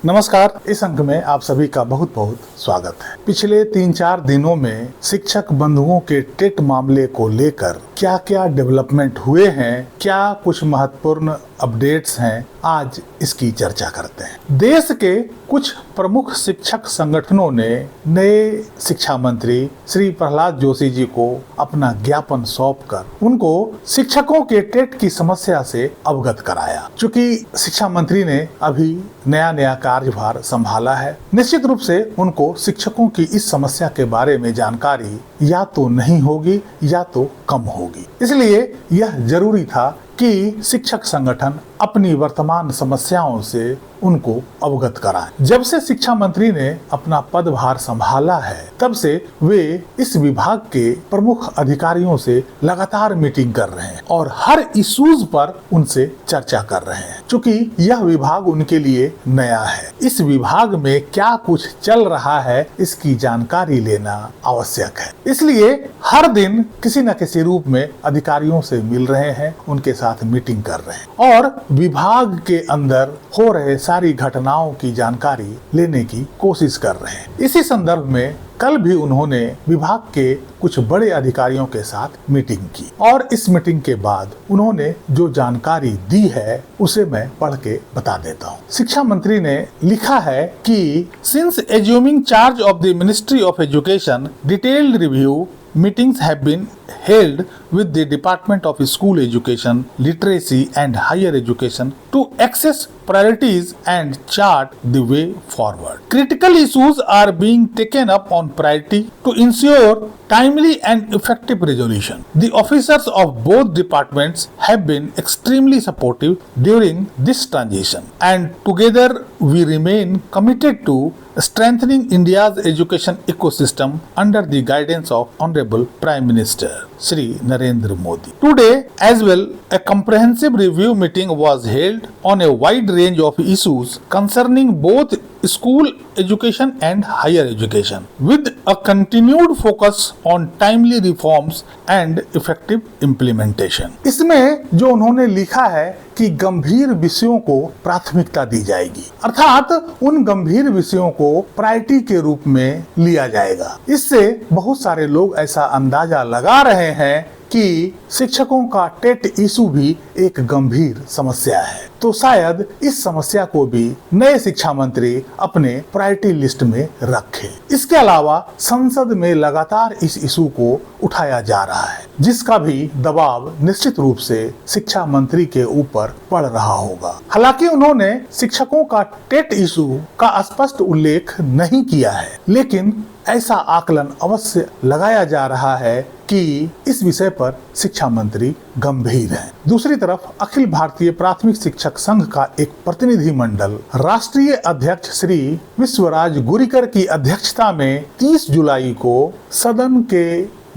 नमस्कार। इस अंक में आप सभी का बहुत बहुत स्वागत है। पिछले 3-4 दिनों में शिक्षक बंधुओं के टेट मामले को लेकर क्या क्या डेवलपमेंट हुए हैं, क्या कुछ महत्वपूर्ण अपडेट्स हैं, आज इसकी चर्चा करते हैं। देश के कुछ प्रमुख शिक्षक संगठनों ने नए शिक्षा मंत्री श्री प्रहलाद जोशी जी को अपना ज्ञापन सौंपकर उनको शिक्षकों के टेट की समस्या से अवगत कराया। चूंकि शिक्षा मंत्री ने अभी नया कार्यभार संभाला है, निश्चित रूप से उनको शिक्षकों की इस समस्या के बारे में जानकारी या तो नहीं होगी या तो कम होगी। इसलिए यह जरूरी था कि शिक्षक संगठन अपनी वर्तमान समस्याओं से उनको अवगत कराएं। जब से शिक्षा मंत्री ने अपना पदभार संभाला है, तब से वे इस विभाग के प्रमुख अधिकारियों से लगातार मीटिंग कर रहे हैं और हर इश्यूज पर उनसे चर्चा कर रहे हैं। क्योंकि यह विभाग उनके लिए नया है, इस विभाग में क्या कुछ चल रहा है इसकी जानकारी लेना आवश्यक है। इसलिए हर दिन किसी न किसी रूप में अधिकारियों से मिल रहे हैं, उनके साथ मीटिंग कर रहे हैं और विभाग के अंदर हो रहे सारी घटनाओं की जानकारी लेने की कोशिश कर रहे हैं। इसी संदर्भ में कल भी उन्होंने विभाग के कुछ बड़े अधिकारियों के साथ मीटिंग की और इस मीटिंग के बाद उन्होंने जो जानकारी दी है उसे मैं पढ़ के बता देता हूँ। शिक्षा मंत्री ने लिखा है कि since assuming charge of the ministry of education, detailed review meetings have been held with the Department of School Education, Literacy and Higher Education to access priorities and chart the way forward. Critical issues are being taken up on priority to ensure timely and effective resolution. The officers of both departments have been extremely supportive during this transition, and together we remain committed to strengthening India's education ecosystem under the guidance of Honorable Prime Minister Shri Narendra Modi. Today as well, a comprehensive review meeting was held on a wide range of issues concerning both school education and higher education, with a continued focus on timely reforms and effective implementation. इसमें जो उन्होंने लिखा है कि गंभीर विषयों को प्राथमिकता दी जाएगी, अर्थात उन गंभीर विषयों को प्रायोरिटी के रूप में लिया जाएगा। इससे बहुत सारे लोग ऐसा अंदाजा लगा रहे हैं कि शिक्षकों का टेट इशू भी एक गंभीर समस्या है, तो शायद इस समस्या को भी नए शिक्षा मंत्री अपने प्रायोरिटी लिस्ट में रखें। इसके अलावा संसद में लगातार इस इशू को उठाया जा रहा है, जिसका भी दबाव निश्चित रूप से शिक्षा मंत्री के ऊपर पड़ रहा होगा। हालांकि उन्होंने शिक्षकों का टेट इशू का स्पष्ट उल्लेख नहीं किया है, लेकिन ऐसा आकलन अवश्य लगाया जा रहा है कि इस विषय पर शिक्षा मंत्री गंभीर हैं। दूसरी तरफ अखिल भारतीय प्राथमिक शिक्षक संघ का एक प्रतिनिधि मंडल राष्ट्रीय अध्यक्ष श्री विश्वराज गुरिकर की अध्यक्षता में 30 जुलाई को सदन के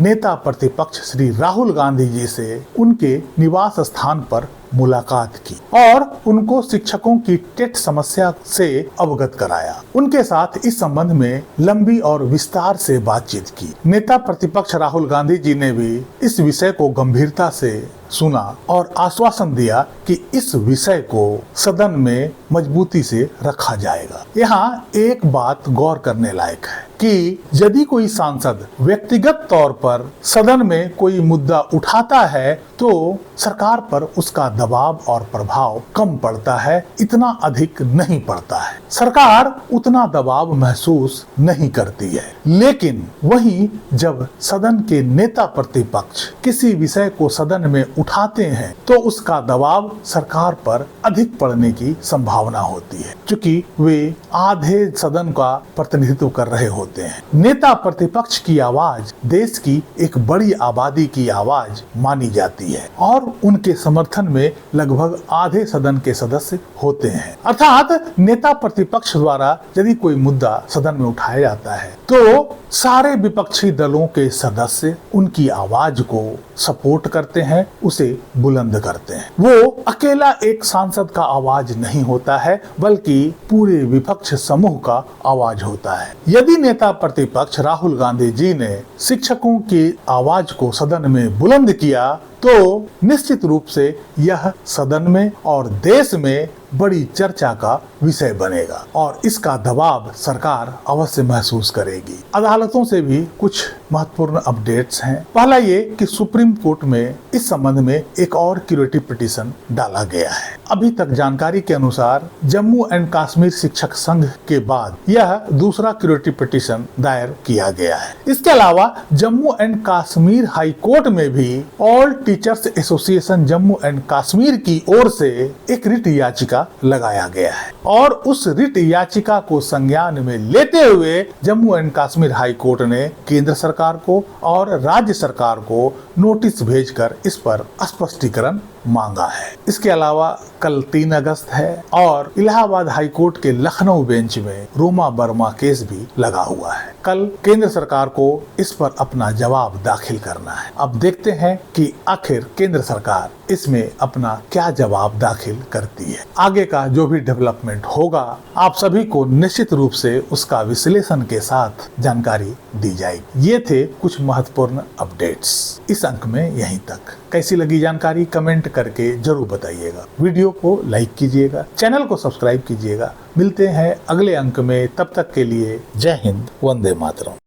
नेता प्रतिपक्ष श्री राहुल गांधी जी से उनके निवास स्थान पर मुलाकात की और उनको शिक्षकों की टेट समस्या से अवगत कराया। उनके साथ इस संबंध में लंबी और विस्तार से बातचीत की। नेता प्रतिपक्ष राहुल गांधी जी ने भी इस विषय को गंभीरता से सुना और आश्वासन दिया कि इस विषय को सदन में मजबूती से रखा जाएगा। यहाँ एक बात गौर करने लायक है कि यदि कोई सांसद व्यक्तिगत तौर पर सदन में कोई मुद्दा उठाता है तो सरकार पर उसका दबाव और प्रभाव कम पड़ता है, इतना अधिक नहीं पड़ता है। सरकार उतना दबाव महसूस नहीं करती है। लेकिन वहीं जब सदन के नेता प्रतिपक्ष किसी विषय को सदन में उठाते हैं तो उसका दबाव सरकार पर अधिक पड़ने की संभावना होती है, क्योंकि वे आधे सदन का प्रतिनिधित्व कर रहे होते हैं। नेता प्रतिपक्ष की आवाज देश की एक बड़ी आबादी की आवाज मानी जाती है और उनके समर्थन में लगभग आधे सदन के सदस्य होते हैं। अर्थात नेता प्रतिपक्ष द्वारा यदि कोई मुद्दा सदन में उठाया जाता है तो सारे विपक्षी दलों के सदस्य उनकी आवाज को सपोर्ट करते हैं, उसे बुलंद करते हैं। वो अकेला एक सांसद का आवाज नहीं होता है, बल्कि पूरे विपक्ष समूह का आवाज होता है। यदि नेता प्रतिपक्ष राहुल गांधी जी ने शिक्षकों की आवाज को सदन में बुलंद किया तो निश्चित रूप से यह सदन में और देश में बड़ी चर्चा का विषय बनेगा और इसका दबाव सरकार अवश्य महसूस करेगी। अदालतों से भी कुछ महत्वपूर्ण अपडेट्स हैं। पहला ये कि सुप्रीम कोर्ट में इस संबंध में एक और क्यूरेटिव पिटीशन डाला गया है। अभी तक जानकारी के अनुसार जम्मू एंड कश्मीर शिक्षक संघ के बाद यह दूसरा क्यूरेटिव पिटीशन दायर किया गया है। इसके अलावा Jammu and Kashmir high court में भी all teachers association Jammu and Kashmir की ओर से एक रिट याचिका लगाया गया है और उस रिट याचिका को संज्ञान में लेते हुए Jammu and Kashmir high court ने केंद्र सरकार को और राज्य सरकार को नोटिस भेजकर इस पर स्पष्टीकरण मांगा है। इसके अलावा कल 3 अगस्त है और इलाहाबाद हाई कोर्ट के लखनऊ बेंच में रोमा वर्मा केस भी लगा हुआ है। कल केंद्र सरकार को इस पर अपना जवाब दाखिल करना है। अब देखते हैं कि आखिर केंद्र सरकार इसमें अपना क्या जवाब दाखिल करती है। आगे का जो भी डेवलपमेंट होगा आप सभी को निश्चित रूप से उसका विश्लेषण के साथ जानकारी दी जाएगी। ये थे कुछ महत्वपूर्ण अपडेट्स इस अंक में। यहीं तक कैसी लगी जानकारी कमेंट करके जरूर बताइएगा। वीडियो को लाइक कीजिएगा, चैनल को सब्सक्राइब कीजिएगा। मिलते हैं अगले अंक में, तब तक के लिए जय हिंद, वंदे मातरम।